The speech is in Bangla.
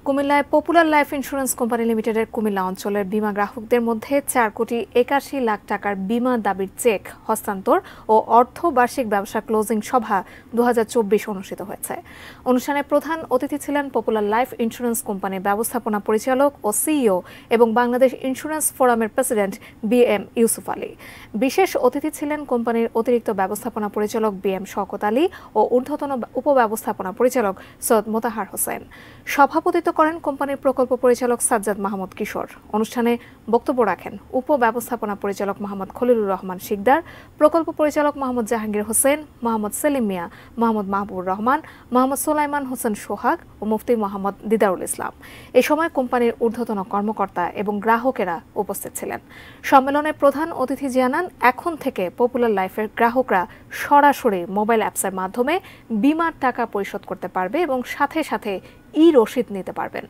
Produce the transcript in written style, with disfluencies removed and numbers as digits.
কুমিল্লায় পপুলার লাইফ ইন্স্যুরেন্স কোম্পানি লিমিটেডের কুমিল্লা অঞ্চলের বীমা গ্রাহকদের মধ্যে 4,81,00,000 টাকার বীমা দাবির চেক হস্তান্তর ও অর্থ বার্ষিক ব্যবসা ক্লোজিং সভা 2024 অনুষ্ঠিত হয়েছে। অনুষ্ঠানে প্রধান অতিথি ছিলেন পপুলার লাইফ ইন্স্যুরেন্স কোম্পানির ব্যবস্থাপনা পরিচালক ও সিইও এবং বাংলাদেশ ইন্স্যুরেন্স ফোরামের প্রেসিডেন্ট বিএম ইউসুফ আলী। বিশেষ অতিথি ছিলেন কোম্পানির অতিরিক্ত ব্যবস্থাপনা পরিচালক বিএম শওকত আলী ও ঊর্ধ্বতন উপব্যবস্থাপনা পরিচালক সৈয়দ মোতাহার হোসেন। সভাপতিত্ব করেন কোম্পানির প্রকল্প পরিচালক সাজ্জাদ মাহমুদ কিশোর। অনুষ্ঠানে বক্তব্য রাখেন উপব্যবস্থাপনা পরিচালক মোহাম্মদ খলিলুর রহমান শিকদার, প্রকল্প পরিচালক মোহাম্মদ জাহাঙ্গীর হোসেন, মোহাম্মদ সেলিম মিয়া, মোহাম্মদ মাহবুবুর রহমান, মোহাম্মদ সোলাইমান হোসেন সোহাগ ও মুফতি মোহাম্মদ দিদারুল ইসলাম। এ সময় কোম্পানির ঊর্ধ্বতন কর্মকর্তা এবং গ্রাহকেরা উপস্থিত ছিলেন। সম্মেলনে প্রধান অতিথি জানান, এখন থেকে পপুলার লাইফের গ্রাহকরা সরাসরি মোবাইল অ্যাপসের মাধ্যমে বীমার টাকা পরিশোধ করতে পারবে এবং সাথে সাথে ই-রসিদ নিতে পারবেন।